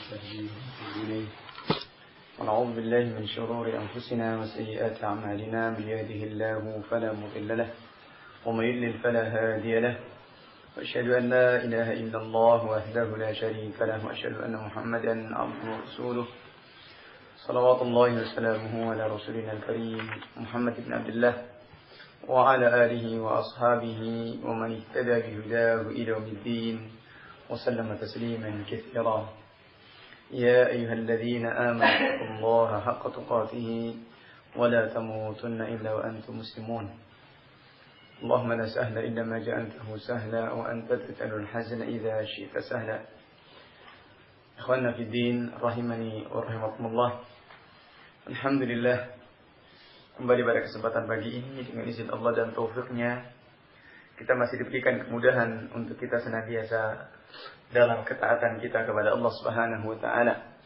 ونستهديه ونتوب إليه ونعوذ بالله من شرور أنفسنا وسيئات أعمالنا من يهده الله فلا مضل له ومن يضلل فلا هادي له وأشهد أن لا إله إلا الله وحده لا شريك له وأشهد أن محمدا عبده ورسوله صلوات الله وسلامه على رسولنا الكريم محمد بن عبد الله وعلى آله وأصحابه ومن اهتدى بهداه إلى يوم الدين وسلم تسليما كثيرا. يا أيها الذين آمنوا اتقوا الله حق تقاته ولا تموتن إلا وأنتم مسلمون. اللهم لا سهل إلا ما جعلته سهلا وأنت تجعل الحزن إذا شئت سهلا. Ikhwanna fi din rahimani wa rahimakumullah. Alhamdulillah, kembali pada kesempatan pagi ini dengan izin Allah dan taufiknya kita masih diberikan kemudahan untuk kita senantiasa dalam ketaatan kita kepada Allah Subhanahu wa taala,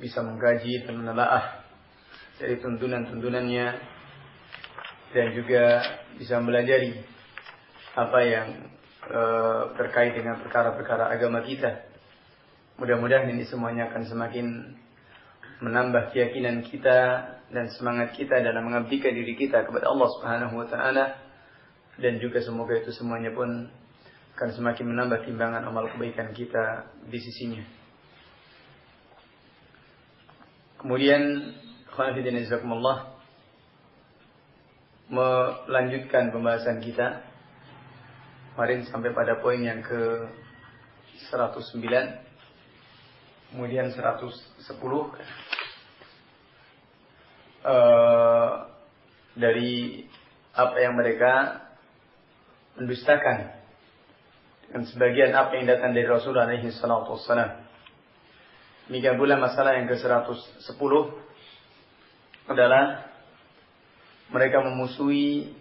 bisa mengkaji dan menelaah dari tuntunan-tuntunannya dan juga bisa mempelajari apa yang terkait dengan perkara-perkara agama kita. Mudah-mudahan ini semuanya akan semakin menambah keyakinan kita dan semangat kita dalam mengabdikan diri kita kepada Allah Subhanahu wa taala, dan juga semoga itu semuanya pun akan semakin menambah timbangan amal kebaikan kita di sisinya. Kemudian khonafidin jazakumullah, melanjutkan pembahasan kita kemarin sampai pada poin yang ke 109, kemudian 110 dari apa yang mereka mendustakan dan sebagian apa yang datang dari Rasulullah alaihi salatu wassalam. Demikian pula masalah yang ke 110 adalah mereka memusuhi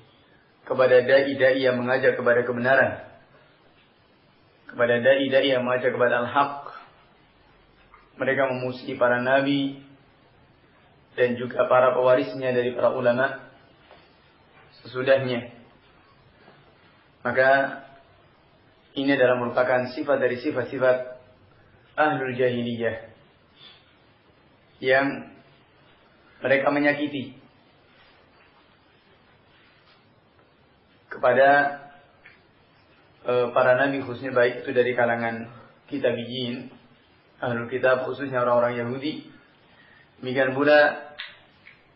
kepada dai-dai yang mengajak kepada kebenaran, kepada dai-dai yang mengajak kepada al-haq. Mereka memusuhi para nabi dan juga para pewarisnya dari para ulama sesudahnya. Maka ini adalah merupakan sifat dari sifat-sifat ahlul jahiliyah yang mereka menyakiti kepada para nabi, khususnya baik itu dari kalangan kitabiyin, ahlul kitab, khususnya orang-orang Yahudi. Demikian pula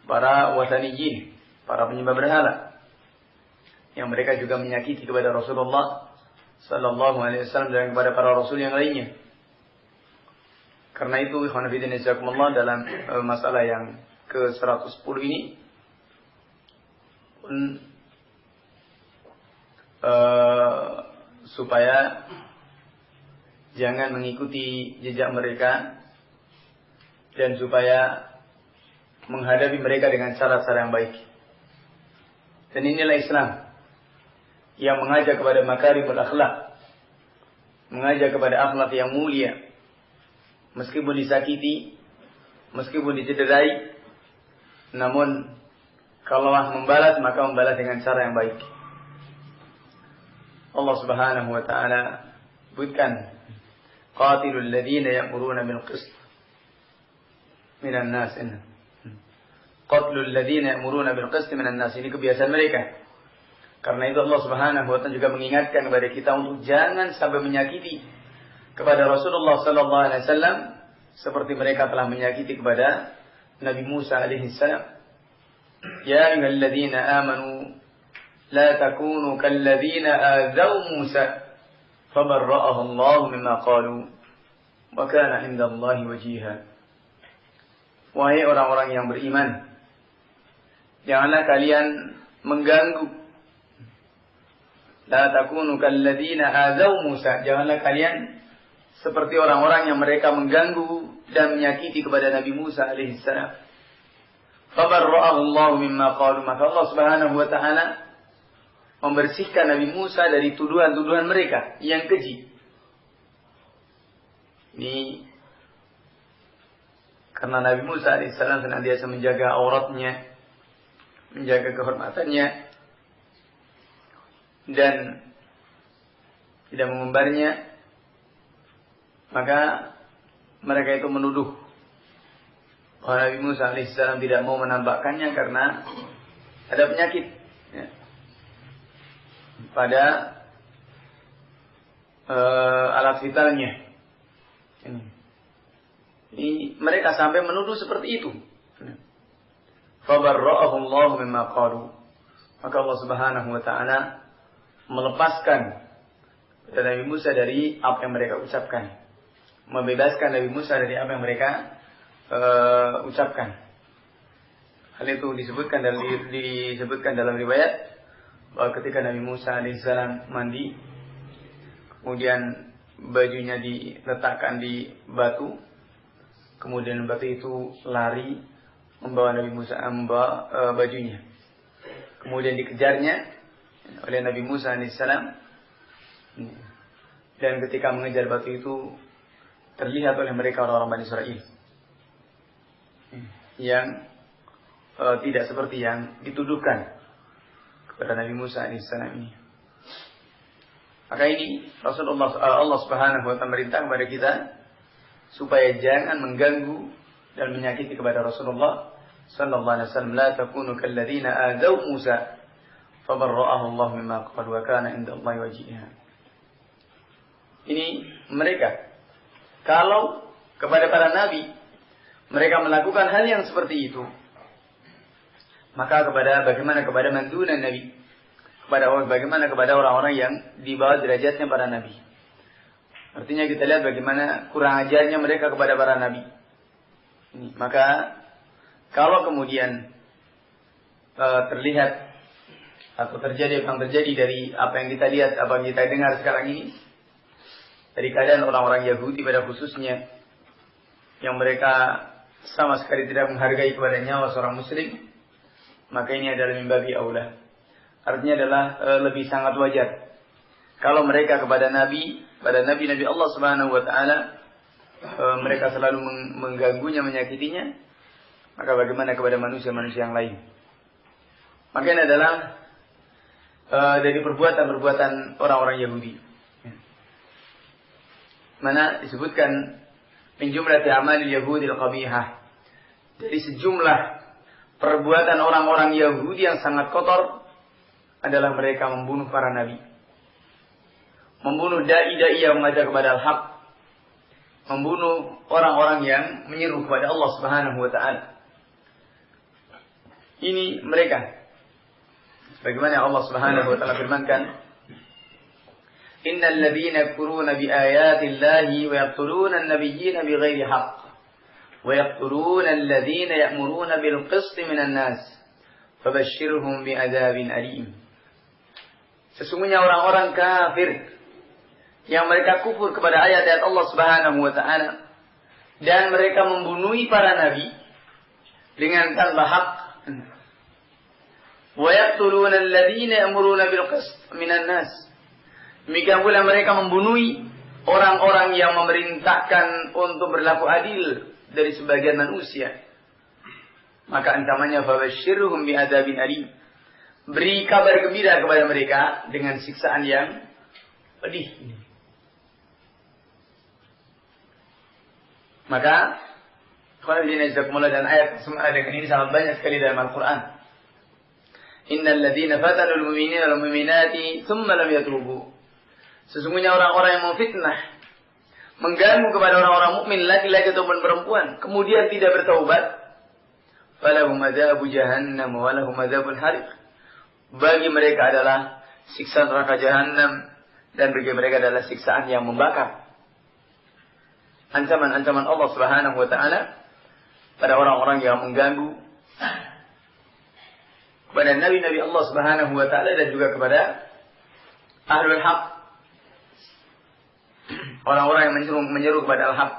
para wasaniyin, para penyembah berhala, yang mereka juga menyakiti kepada Rasulullah sallallahu alaihi wasallam dan kepada para rasul yang lainnya. Karena itu ikhwan fillah jazakumullah, dalam masalah yang ke 110 ini pun supaya jangan mengikuti jejak mereka dan supaya menghadapi mereka dengan cara-cara yang baik. Dan inilah Islam yang mengajak kepada makarimul akhlak, mengajak kepada akhlak yang mulia, meskipun disakiti, meskipun dicederai, namun kalau membalas maka membalas dengan cara yang baik. Allah Subhanahu wa taala sebutkan, qatilul ladzina ya'muruna bil qist minan nas. Qatlul ladzina ya'muruna bil qist minan nas, ini kebiasaan mereka. Karena itu Allah Subhanahu wa taala juga mengingatkan kepada kita untuk jangan sampai menyakiti kepada Rasulullah sallallahu alaihi wasallam seperti mereka telah menyakiti kepada Nabi Musa alaihi salam. Ya ayyuhalladzina amanu la takunu kalladzina adzaw Musa fabarra'ahu Allah mimma qalu wa kana 'indallahi wajiha. Wahai orang-orang yang beriman, janganlah kalian mengganggu. La takunu kalladzina adzaw Musa, janganlah kalian seperti orang-orang yang mereka mengganggu dan menyakiti kepada Nabi Musa alaihi salam. Fabarra'ahu Allah mimma qalu, maka Allah Subhanahu wa taala membersihkan Nabi Musa dari tuduhan-tuduhan mereka yang keji. Ini karena Nabi Musa alaihi salam senantiasa menjaga auratnya, menjaga kehormatannya, dan tidak mengumbarnya, maka mereka itu menuduh bahwa Nabi Musa alaihissalam tidak mau menampakkannya karena ada penyakit ya, pada alat vitalnya. Ini mereka sampai menuduh seperti itu. Fabarra'ahu Allah mimma qalu. Maka Allah Subhanahu wa taala melepaskan Nabi Musa dari apa yang mereka ucapkan. Membebaskan Nabi Musa dari apa yang mereka ucapkan. Hal itu disebutkan dalam riwayat bahwa ketika Nabi Musa alaihissalam mandi, kemudian bajunya diletakkan di batu, kemudian batu itu lari membawa Nabi Musa bajunya. Kemudian dikejarnya oleh Nabi Musa alaihissalam, dan ketika mengejar batu itu terlihat oleh mereka orang-orang Bani Israil yang tidak seperti yang dituduhkan kepada Nabi Musa alaihissalam ini. Maka ini Allah Subhanahu wa taala merintah kepada kita supaya jangan mengganggu dan menyakiti kepada Rasulullah sallallahu alaihi wasallam. La takunu kalladzina adaw Musa fabarra'ahu Allah mimma qalu wa kana indallahi wajhiha. Ini mereka kalau kepada para nabi mereka melakukan hal yang seperti itu, maka bagaimana kepada mandunan nabi, bagaimana kepada orang-orang yang di bawah derajatnya para nabi. Artinya kita lihat bagaimana kurang ajarnya mereka kepada para nabi. Maka kalau kemudian terlihat atau terjadi apa yang terjadi dari apa yang kita lihat, apa yang kita dengar sekarang ini, dari keadaan orang-orang Yahudi pada khususnya, yang mereka sama sekali tidak menghargai kepada nyawa seorang muslim, maka ini adalah min babi aula. Artinya adalah lebih sangat wajar kalau mereka kepada nabi Allah Subhanahu wa taala mereka selalu mengganggunya, menyakitinya, maka bagaimana kepada manusia-manusia yang lain. Maka ini adalah dari perbuatan-perbuatan orang-orang Yahudi. Mana disebutkan min jumlati amalil yahudil qabihah, dari sejumlah perbuatan orang-orang Yahudi yang sangat kotor adalah mereka membunuh para nabi, membunuh dai-dai yang mengajak kepada al-haq, membunuh orang-orang yang menyeru kepada Allah Subhanahu wa taala. Ini mereka. Bagaimana Allah Subhanahu wa taala firmankan, innal ladzina yakfuruna bi ayati llahi wa yaqtuluna an-nabiyyina bighairi haqq wa yaqtuluna alladhina ya'muruna bil qisti minan nas fabashshirhum bi'adzabin alim. Sesungguhnya orang-orang kafir yang mereka kufur kepada ayat-ayat Allah Subhanahu wa taala dan mereka membunuhi para nabi dengan tanpa hak, wa yaqtuluna alladhina ya'muruna bil qist minan nas, demikian pula mereka membunuhi orang-orang yang memerintahkan untuk berlaku adil dari sebagian manusia, maka ancamannya fabashshirhum bi'adzabin alim, beri kabar gembira kepada mereka dengan siksaan yang pedih. Maka dan ayat dengan ini sangat banyak sekali dalam Al-Quran. Innal ladzina fatanul mu'minina wal mu'minati thumma lam yatubu. Sesungguhnya orang-orang yang memfitnah, mengganggu kepada orang-orang mukmin laki-laki ataupun perempuan, kemudian tidak bertaubat, falahum adzabu jahannam wa lahum adzabun hariq. Bagi mereka adalah siksa neraka jahanam dan bagi mereka adalah siksaan yang membakar. Ancaman-ancaman Allah Subhanahu wa taala pada orang-orang yang mengganggu kepada nabi-nabi Allah Subhanahu wa taala dan juga kepada ahlul haq, orang-orang yang menyeru kepada al-haq.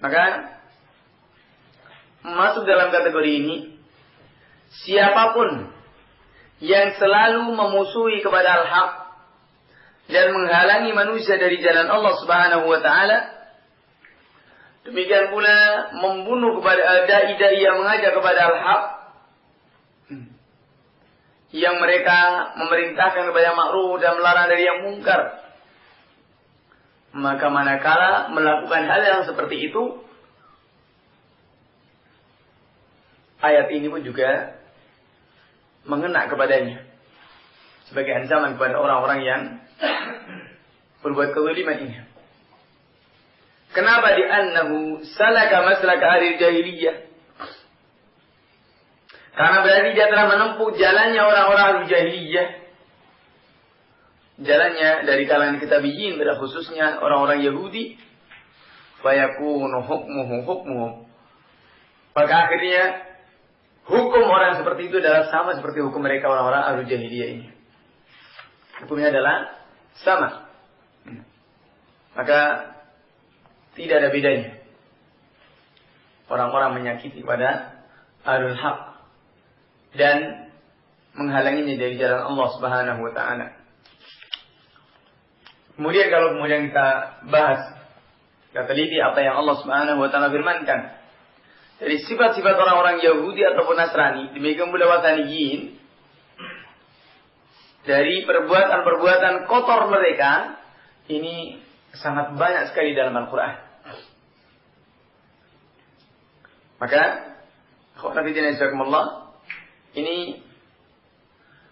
Maka masuk dalam kategori ini siapapun yang selalu memusuhi kepada al-haq dan menghalangi manusia dari jalan Allah Subhanahu wa taala, demikian pula membunuh kepada dai-dai yang mengajak kepada al-haq, yang mereka memerintahkan kepada ma'ruf dan melarang dari yang mungkar, Maka manakala melakukan hal yang seperti itu, ayat ini pun juga mengena kepadanya sebagai ancaman kepada orang-orang yang berbuat kezaliman ini. Kenapa? Li'annahu salaka maslaka ahli jahiliyah. Karena berarti dia telah menempuh jalannya orang-orang ahli jahiliyah. Jalannya dari kalangan kitabiyyin, pada khususnya orang-orang Yahudi. Fayakunu hukmuhum. Maka akhirnya hukum orang seperti itu adalah sama seperti hukum mereka orang-orang ahli jahiliyah ini. Hukumnya adalah sama. Maka tidak ada bedanya orang-orang menyakiti pada ahlul haq dan menghalanginya dari jalan Allah Subhanahu wa taala. Kemudian kalau kita bahas, kita teliti apa yang Allah Subhanahu wa taala firmankan dari sifat-sifat orang-orang Yahudi ataupun Nasrani, demikian pula Wathaniyin, dari perbuatan-perbuatan kotor mereka, ini sangat banyak sekali dalam Al-Quran. Maka, ini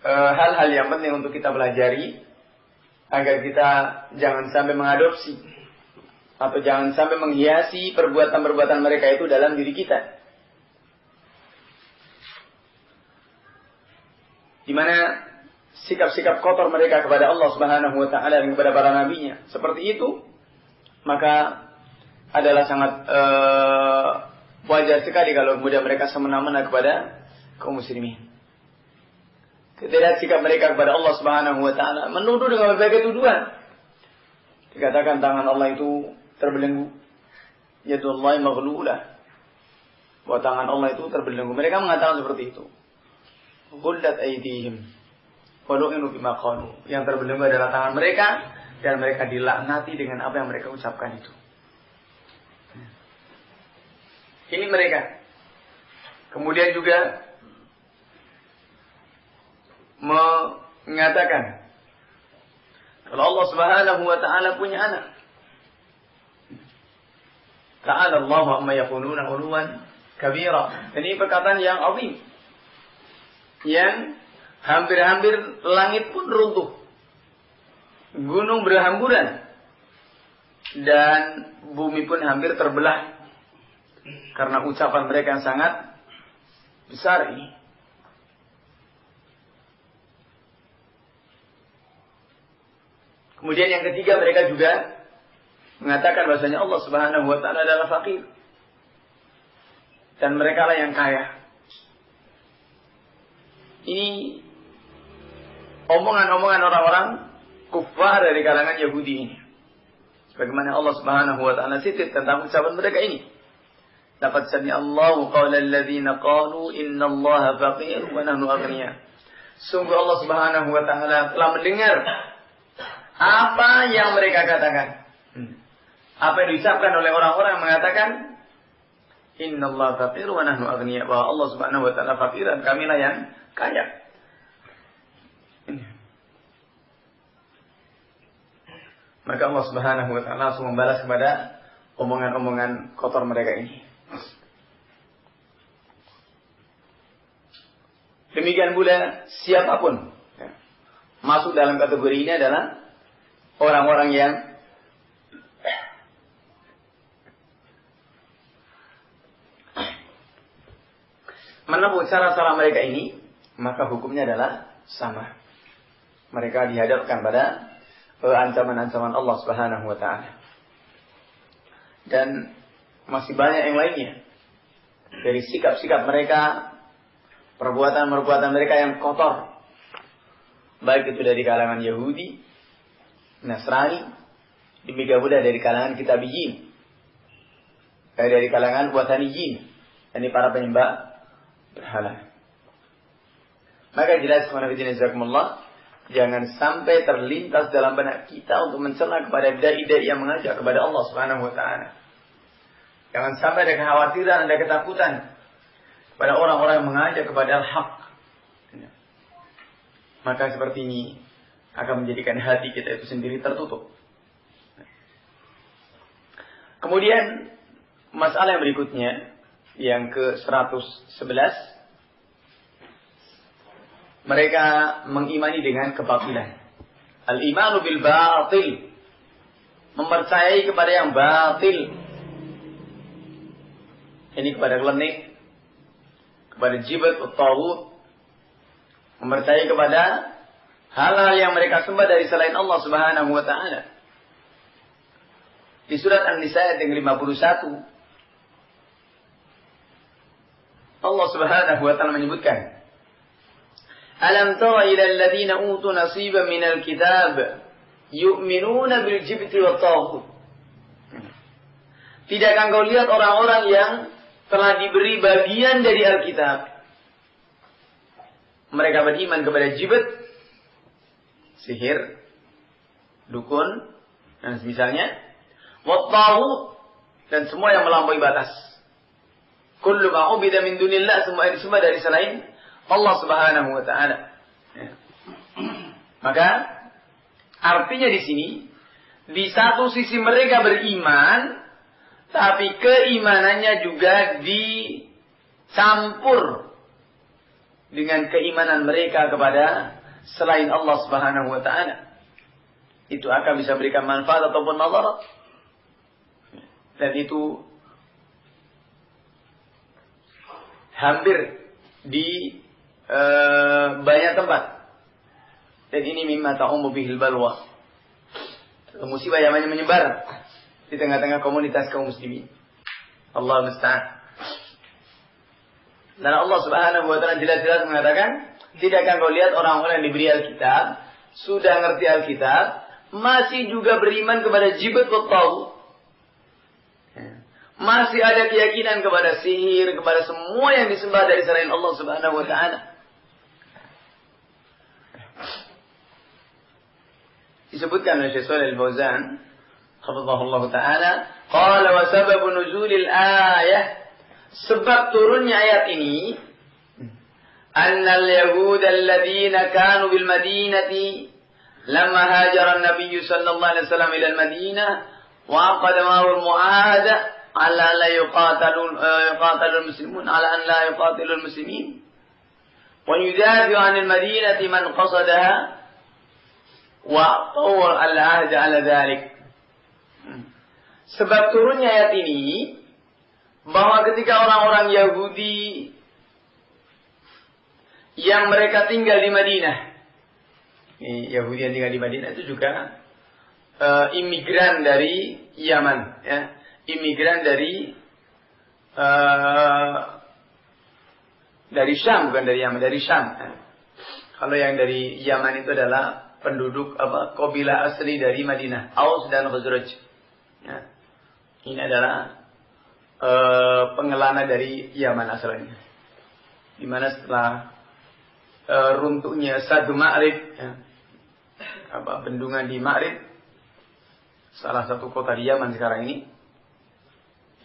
hal-hal yang penting untuk kita pelajari, agar kita jangan sampai mengadopsi atau jangan sampai menghiasi perbuatan-perbuatan mereka itu dalam diri kita. Di mana sikap-sikap kotor mereka kepada Allah Subhanahu wa taala dan kepada para nabinya seperti itu, maka adalah sangat wajar sekali kalau kemudian mereka semena-mena kepada kaum muslimin. Ketika sikap mereka kepada Allah Subhanahu wa taala menuduh dengan berbagai tuduhan. Dikatakan tangan Allah itu terbelenggu. Yadullahi maghlulah. Bahwa tangan Allah itu terbelenggu. Mereka mengatakan seperti itu. Ghullat aydihim wa lu'inu bima qalu. Yang terbelenggu adalah tangan mereka dan mereka dilaknati dengan apa yang mereka ucapkan itu. Ini mereka. Kemudian juga mengatakan kalau Allah Subhanahu wa taala punya anak. Ta'ala Allahu amma yaquluna 'uluwan kabira. Ini perkataan yang azim. Yang hampir-hampir langit pun runtuh. Gunung berhamburan. Dan bumi pun hampir terbelah. Karena ucapan mereka yang sangat besar ini. Kemudian yang ketiga, mereka juga mengatakan bahwasanya Allah Subhanahu wa taala adalah fakir. Dan mereka lah yang kaya. Ini omongan-omongan orang-orang kufar dari kalangan Yahudi ini. Sebagaimana Allah Subhanahu wa taala sitip tentang ucapan mereka ini. Laqad sami'a Allahu qawla alladziina qalu innallaha faqir wa nahnu aghniya. Sungguh Allah Subhanahu wa taala telah mendengar apa yang mereka katakan. Apa yang diucapkan oleh orang-orang yang mengatakan innallaha faqir wa nahnu aghniya, bahwa Allah Subhanahu wa taala fakir dan kamilah yang kaya. Maka Allah Subhanahu wa taala langsung membalas kepada omongan-omongan kotor mereka ini. Demikian pula siapapun masuk dalam kategori ini adalah orang-orang yang menempuh cara-cara mereka ini, maka hukumnya adalah sama. Mereka dihadapkan pada ancaman-ancaman Allah Subhanahu wa taala. Dan masih banyak yang lainnya dari sikap-sikap mereka, perbuatan-perbuatan mereka yang kotor, baik itu dari kalangan Yahudi, Nasrani, demikian pula dari kalangan Kitabiyyin, dari kalangan Wathaniyin, ini para penyembah berhala. Maka jelas, jangan sampai terlintas dalam benak kita untuk mencela kepada dai-dai yang mengajak kepada Allah Subhanahu wa taala. Jangan sampai ada kekhawatiran, ada ketakutan pada orang-orang yang mengajak kepada al-haq. Maka seperti ini akan menjadikan hati kita itu sendiri tertutup. Kemudian masalah yang berikutnya, yang ke-111, mereka mengimani dengan kebatilan. Al-imanu bil batil, mempercayai kepada yang batil. Ini kepada klenik, kepada jibat atau tauhid, mempercayai kepada hal-hal yang mereka sembah dari selain Allah Subhanahu wa taala. Di surat An-Nisa ayat yang 51, Allah Subhanahu wa taala menyebutkan, Alam tara ila alladhina utu nasiban minal kitab yu'minuna bil jibti wat taghut. Tidakkah engkau lihat orang-orang yang telah diberi bagian dari Alkitab? Mereka beriman kepada jibat, sihir, dukun, dan semisalnya, wat taghut, dan semua yang melampaui batas. Kullu ma ubida min dunillah, semua yang disembah dari selain Allah Subhanahu wa taala. Ya. Maka artinya di sini, di satu sisi mereka beriman, tapi keimanannya juga dicampur dengan keimanan mereka kepada selain Allah Subhanahu wa taala. Itu akan bisa berikan manfaat ataupun madarat. Dan itu hampir di banyak tempat. Dan ini mimma ta'ummu bihil balwa, musibah yang menyebar di tengah-tengah komunitas kaum muslimin. Allah musta'an. Dan Allah Subhanahu wa taala jelas-jelas mengatakan, tidakkah kau lihat orang-orang yang diberi Alkitab, sudah ngerti Alkitab, masih juga beriman kepada jibat wa taghut. Masih ada keyakinan kepada sihir, kepada semua yang disembah dari selain Allah Subhanahu wa taala. Disebutkan oleh Syekh Shalih Al-Fauzan hafizahullah taala, qala wa sababu nuzulil ayah, sebab turunnya ayat ini, annal yahuda alladziina kaanu bil madinati lamma hajara an-nabiy sallallahu alaihi wasallam ila al-Madinah wa aqada ma'ahu al-mu'ahada ala la yuqatalul muslimun ala an la yuqatilul muslimin wa yudafi'u 'anil madinati man qasadaha wa tawar al-ahd ala dhalik. Sebab turunnya ayat ini, bahwa ketika orang-orang Yahudi yang mereka tinggal di Madinah, Yahudi yang tinggal di Madinah itu juga imigran dari Yaman, ya, imigran dari Syam, bukan dari Yaman, dari Syam. Ya. Kalau yang dari Yaman itu adalah penduduk kabilah asli dari Madinah, Aus dan Khazraj. Ya. Ini adalah pengelana dari Yaman asalnya. Di mana setelah runtuhnya Sadu Ma'rib, ya, bendungan di Ma'rib, salah satu kota di Yaman sekarang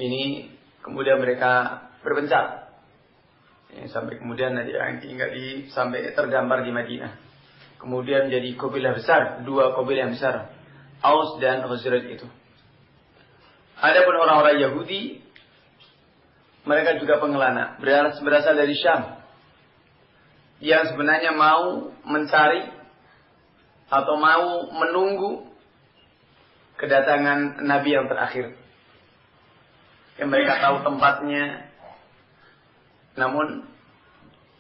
ini kemudian mereka berpencar. Ya, sampai kemudian nanti tinggal sampai tergambar di Madinah. Kemudian menjadi kabilah besar, dua kabilah yang besar, Aus dan Khazraj itu. Adapun orang-orang Yahudi, mereka juga pengelana, berasal dari Syam, yang sebenarnya mau mencari atau mau menunggu kedatangan Nabi yang terakhir, yang mereka tahu tempatnya, namun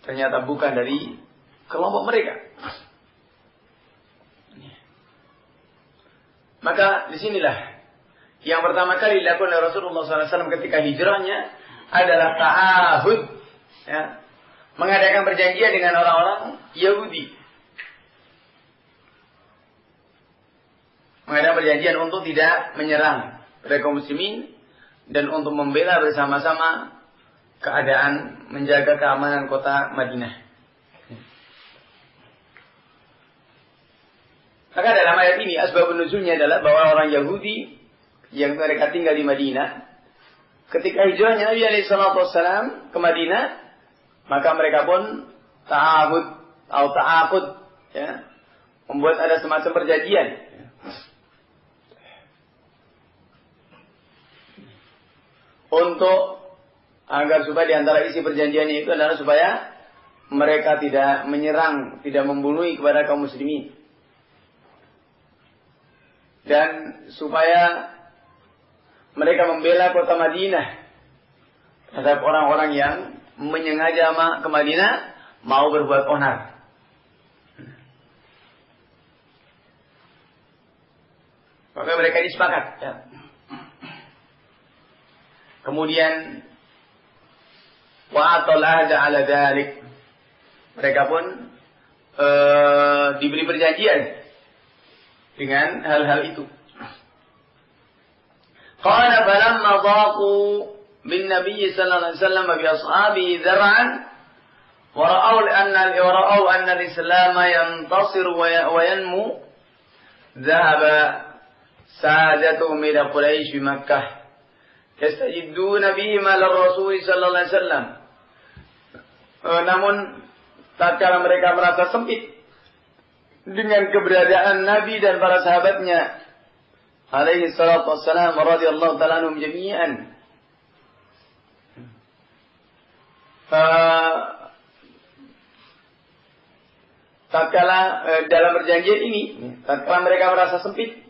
ternyata bukan dari kelompok mereka. Maka disinilah yang pertama kali dilakukan oleh Rasulullah SAW ketika hijrahnya adalah ta'ahud, ya, mengadakan perjanjian dengan orang-orang Yahudi, mengadakan perjanjian untuk tidak menyerang kaum muslimin dan untuk membela bersama-sama keadaan menjaga keamanan kota Madinah. Maka dalam ayat ini asbabun nuzulnya adalah bahwa orang Yahudi yang mereka tinggal di Madinah, ketika hijrahnya Nabi SAW ke Madinah, maka mereka pun ta'ahud atau ta'aqud, ya, membuat ada semacam perjanjian. untuk agar supaya di antara isi perjanjiannya itu adalah supaya mereka tidak menyerang, tidak membunuh kepada kaum muslimin. Dan supaya mereka membela kota Madinah terhadap orang-orang yang menyengaja ke Madinah mau berbuat onar. Maka mereka ini sepakat. Ya. Kemudian wa'atul ahda ala dzalik. Mereka pun diberi perjanjian dengan hal-hal itu. Qala falamma dhaqu bin Nabi sallallahu alaihi wasallam bi ashabihi dhar'an wa ra'aw anna al-islam yantasir wa yanmu dhahaba sadatuhum ila Quraisy bi Makkah yastajiduna bihim ala Rasul sallallahu alaihi wasallam. Namun tatkala mereka merasa sempit dengan keberadaan Nabi dan para sahabatnya alaihi salatu wassalam radhiyallahu ta'ala anhum jami'an, tatkala dalam perjanjian ini, tatkala mereka merasa sempit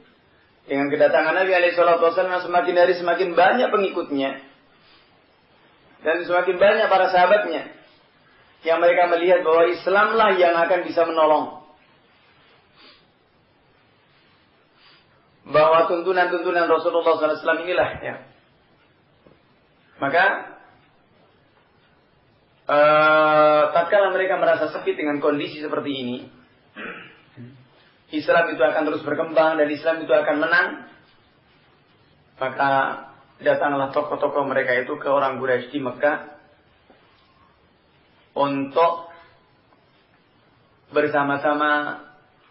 dengan kedatangan Nabi alaihi salatu wassalam, semakin hari semakin banyak pengikutnya dan semakin banyak para sahabatnya yang mereka melihat bahwa Islamlah yang akan bisa menolong, bahwa tuntunan-tuntunan Rasulullah SAW inilah ya. Maka tatkala mereka merasa sempit dengan kondisi seperti ini, Islam itu akan terus berkembang dan Islam itu akan menang, maka datanglah tokoh-tokoh mereka itu ke orang Quraisy di Mekah untuk bersama-sama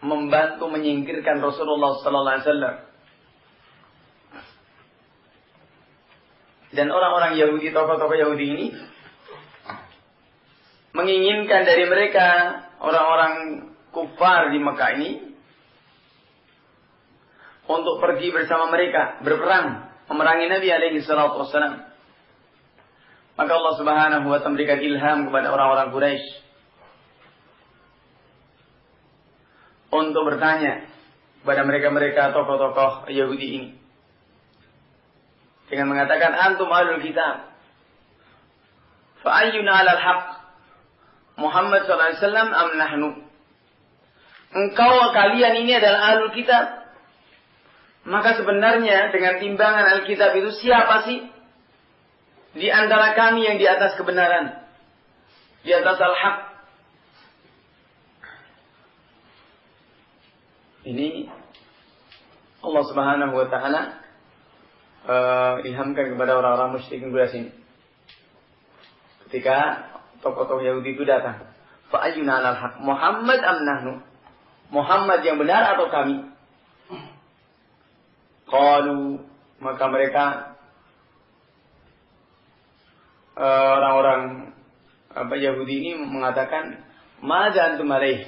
membantu menyingkirkan Rasulullah sallallahu alaihi wasallam. Dan orang-orang Yahudi, tokoh-tokoh Yahudi ini menginginkan dari mereka, orang-orang kufar di Mekah ini, untuk pergi bersama mereka berperang memerangi Nabi alaihi salatu wasallam. Maka Allah Subhanahu wa ta'ala memberikan ilham kepada orang-orang Quraisy untuk bertanya kepada mereka-mereka tokoh-tokoh Yahudi ini dengan mengatakan, antum ahlul kitab fa ayyuna 'alal haqq Muhammad sallallahu alaihi wasallam am nahnu. Kalian ini adalah ahlul kitab, maka sebenarnya dengan timbangan Alkitab itu siapa sih di antara kami yang di atas kebenaran, di atas al-haq? Ini Allah Subhanahu wa ta'ala ilhamkan kepada orang-orang musyrikin Quraisy ketika tokoh-tokoh Yahudi itu datang. Fa ayyuna 'alal haq Muhammad am nahnu? Muhammad yang benar atau kami? Qalu, maka mereka orang-orang Yahudi ini mengatakan, madza antum alaih?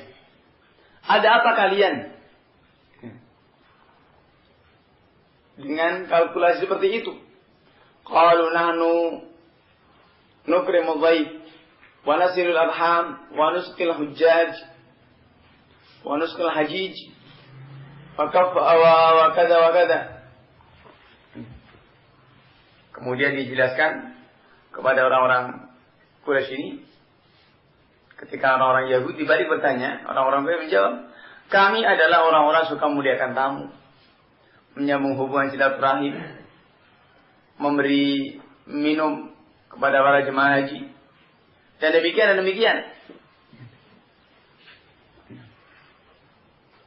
Ada apa kalian dengan kalkulasi seperti itu? Qalu nahnu nukrimu dhaif wa nasilul arham wa nusqil hujjaj wa nusqil hajij wa kada wa kada. Kemudian dijelaskan kepada orang-orang Quraisy ini, ketika orang-orang Yahudi balik bertanya, orang-orang Quraisy menjawab, kami adalah orang-orang suka muliakan tamu, menyambung hubungan silaturahim, memberi minum kepada para jemaah haji, dan demikian.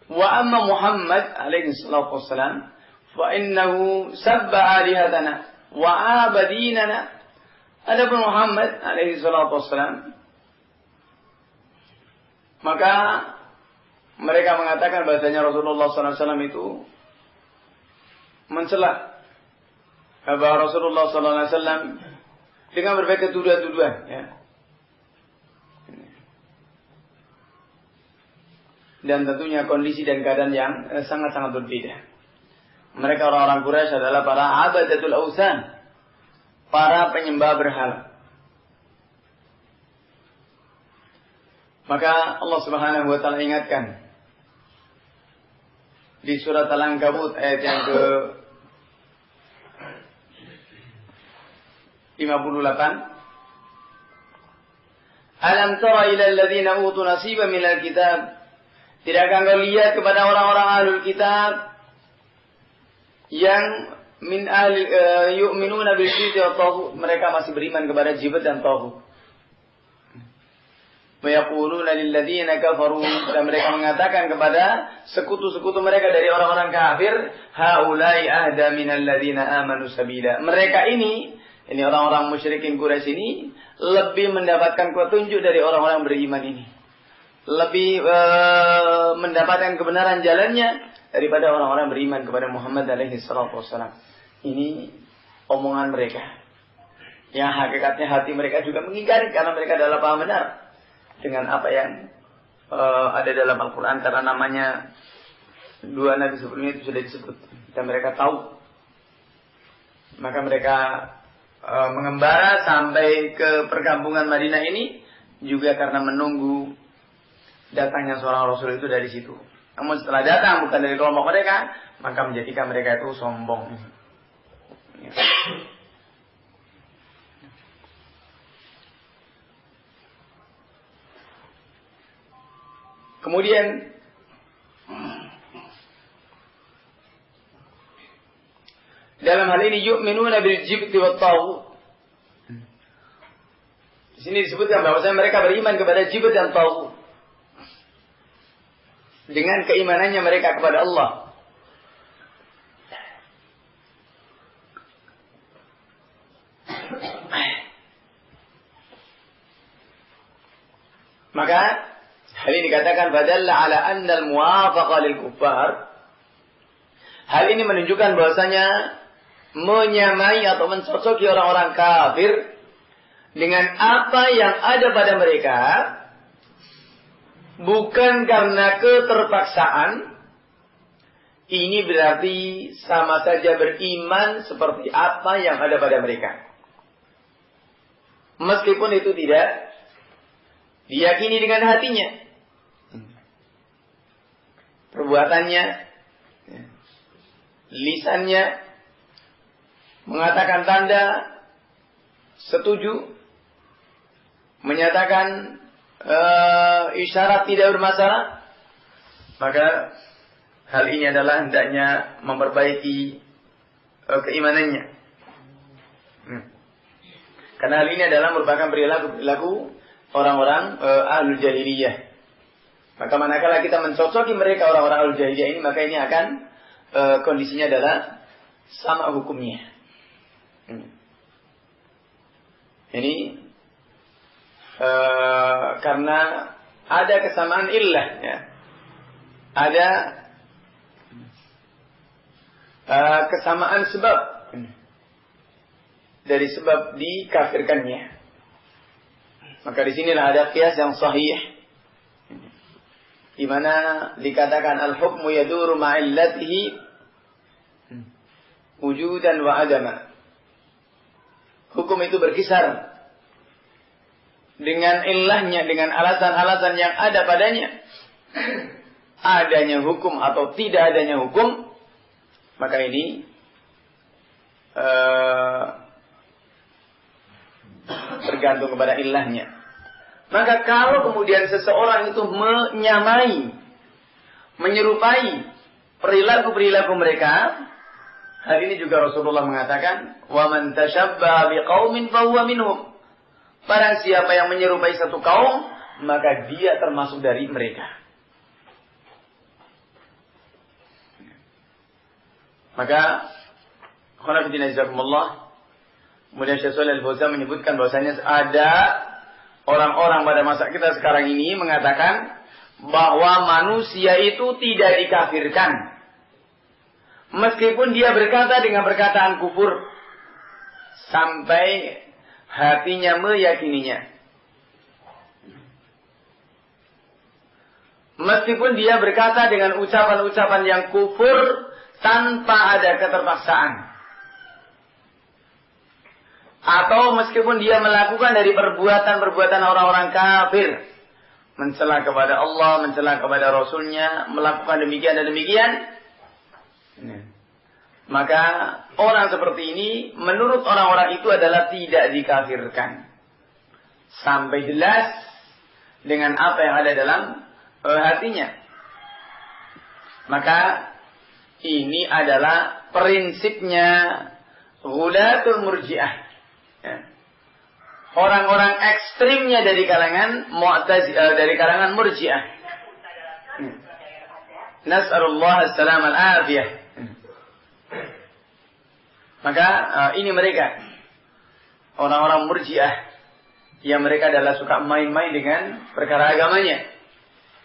Wa amma Muhammad alaihi salatu wassalam fa innahu sabba alihatana wa abadinana. Adapun Muhammad alaihi salatu wassalam, maka mereka mengatakan bahasanya Rasulullah SAW itu mencela bahwa Rasulullah SAW dengan berbagai tuduhan-tuduhan, ya. Dan tentunya kondisi dan keadaan yang sangat-sangat berbeda. Mereka orang-orang Quraisy adalah para abadatul ausan, para penyembah berhala. Maka Allah Subhanahu wa taala ingatkan di surat Al-Ankabut ayat yang ke 58. Alam tara ila alladziina utu nasiban minal kitab. Tidakkah engkau lihat kepada orang-orang ahlul kitab yang min ahli yu'minuna bil jibti wat taghut, mereka masih beriman kepada jibat dan taghut. Wa yaquluna lil ladziina kafaru, dan mereka mengatakan kepada sekutu-sekutu mereka dari orang-orang kafir, haula'i ahda minal ladziina amanu sabila. Mereka ini orang-orang musyrikin Quraisy ini lebih mendapatkan petunjuk dari orang-orang beriman ini. Lebih mendapatkan kebenaran jalannya daripada orang-orang beriman kepada Muhammad alaihi salatu wassalam. Ini omongan mereka. Yang hakikatnya hati mereka juga mengingkari karena mereka adalah paham benar dengan apa yang ada dalam Al-Quran. Karena namanya dua nabi sebelumnya itu sudah disebut dan mereka tahu. Maka mereka mengembara sampai ke perkampungan Madinah ini juga karena menunggu datangnya seorang Rasul itu dari situ. Namun setelah datang bukan dari kelompok mereka, maka menjadikan mereka itu sombong. Kemudian dalam hal ini yu'minuna bil jibti wat taghut. Di sini disebutkan bahwasanya mereka beriman kepada jibat dan taghut. Dengan keimanannya mereka kepada Allah. Maka hal ini dikatakan badalla ala anna al-muwafaqa lil kuffar. Hal ini menunjukkan bahwasanya menyamai atau mencocoki orang-orang kafir dengan apa yang ada pada mereka bukan karena keterpaksaan. Ini berarti sama saja beriman seperti apa yang ada pada mereka, meskipun itu tidak diyakini dengan hatinya, perbuatannya, lisannya mengatakan tanda setuju, menyatakan isyarat tidak bermasalah, maka hal ini adalah hendaknya memperbaiki keimanannya. Karena hal ini adalah merupakan perilaku orang-orang ahlul jahiliyah. Maka manakala kita mencocoki mereka orang-orang ahlul jahiliyah ini, maka ini akan kondisinya adalah sama hukumnya. Ini karena ada kesamaan illah, ya. Ada kesamaan sebab dari sebab dikafirkannya. Maka di sinilah ada qiyas yang sahih, di mana dikatakan al-hukmu yaduru ma'illatihi wujudan wa adama. Hukum itu berkisar dengan illahnya, dengan alasan-alasan yang ada padanya. Adanya hukum atau tidak adanya hukum, maka ini tergantung kepada illahnya. Maka kalau kemudian seseorang itu menyamai, menyerupai perilaku-perilaku mereka, hal ini juga Rasulullah mengatakan, "Wa man tashabbaha biqaumin fahuwa minhum." Barang siapa yang menyerupai satu kaum, maka dia termasuk dari mereka. Maka khonafidina jazakumullah, kemudian Syekh Shalih Al-Fauzan menyebutkan bahwasanya ada orang-orang pada masa kita sekarang ini mengatakan bahwa manusia itu tidak dikafirkan meskipun dia berkata dengan perkataan kufur sampai hatinya meyakininya. Meskipun dia berkata dengan ucapan-ucapan yang kufur tanpa ada keterpaksaan. Atau meskipun dia melakukan dari perbuatan-perbuatan orang-orang kafir, mencela kepada Allah, mencela kepada Rasulnya, melakukan demikian dan demikian, maka orang seperti ini menurut orang-orang itu adalah tidak dikafirkan sampai jelas dengan apa yang ada dalam hatinya. Maka ini adalah prinsipnya Ghulatul Murji'ah. Orang-orang ekstrimnya dari kalangan Murji'ah. Nas'alullah as-salam al-afiyah. Maka ini mereka orang-orang Murji'ah yang mereka adalah suka main-main dengan perkara agamanya.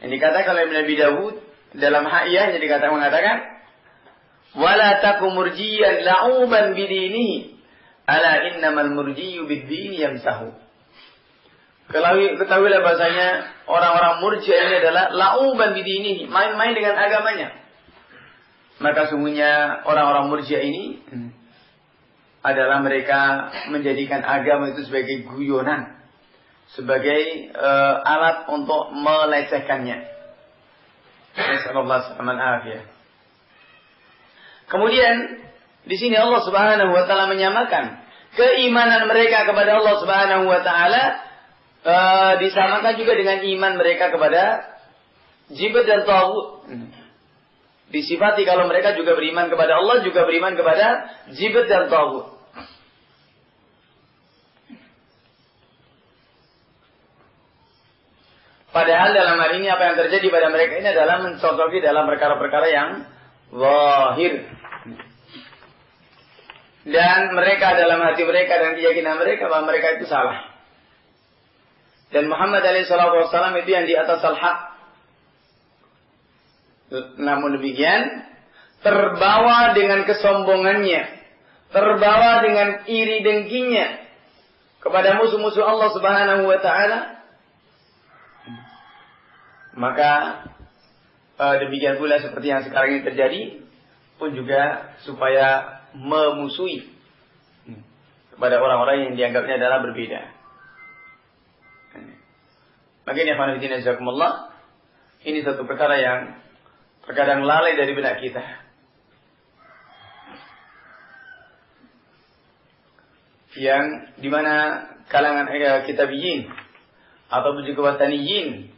Yang dikatakan oleh Nabi Dawud dalam Haiyahnya mengatakan, "Wala taku murjiyan la'uban bidinihi, ala innamal murjiyu bid-dini yamsahu." Ketahuilah bahasanya orang-orang Murji'ah ini adalah la'uban bidinihi, main-main dengan agamanya. Maka sungguhnya orang-orang Murji'ah ini adalah mereka menjadikan agama itu sebagai guyonan, sebagai alat untuk melecehkannya. Kemudian di sini Allah Subhanahu wa taala menyamakan keimanan mereka kepada Allah Subhanahu wa taala disamakan juga dengan iman mereka kepada jibat dan taghut. Disifati kalau mereka juga beriman kepada Allah, juga beriman kepada jibat dan taghut. Padahal dalam hal ini apa yang terjadi pada mereka ini adalah mencocoki dalam perkara-perkara yang zahir. Dan mereka dalam hati mereka dan keyakinan mereka bahwa mereka itu salah. Dan Muhammad SAW itu yang di atas al-haq. Namun demikian, terbawa dengan kesombongannya, terbawa dengan iri dengkinya kepada musuh-musuh Allah Subhanahu wa taala, maka demikian pula seperti yang sekarang ini terjadi pun juga supaya memusuhi kepada orang-orang yang dianggapnya adalah berbeda. Maka ini akhwaniddin jazakumullah, ini satu perkara yang terkadang lalai dari benak kita. Yang dimana kalangan kitabiyin ataupun juga wataniyin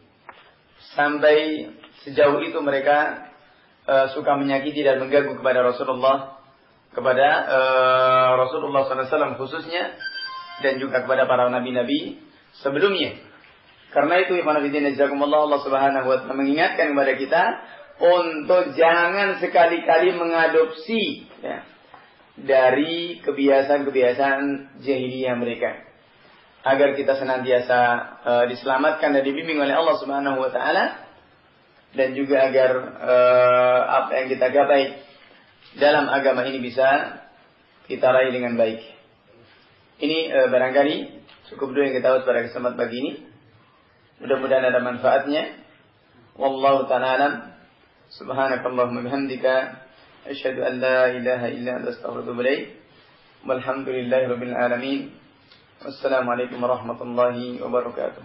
sampai sejauh itu mereka suka menyakiti dan mengganggu kepada Rasulullah SAW khususnya, dan juga kepada para nabi-nabi sebelumnya. Karena itu Allah Subhanahu wa taala mengingatkan kepada kita untuk jangan sekali-kali mengadopsi dari kebiasaan-kebiasaan jahiliyah mereka, agar kita senantiasa diselamatkan dan dibimbing oleh Allah Subhanahu wa taala, dan juga agar apa yang kita gapai dalam agama ini bisa kita raih dengan baik. Ini barangkali cukup dulu yang kita bahas pada kesempatan pagi ini. Mudah-mudahan ada manfaatnya. Wallahu ta'ala alam. Subhanakallahumma bihamdika asyhadu an la ilaha illa anta astaghfiruka wa atubu ilaik. Walhamdulillahirabbil alamin. Wassalamualaikum warahmatullahi wabarakatuh.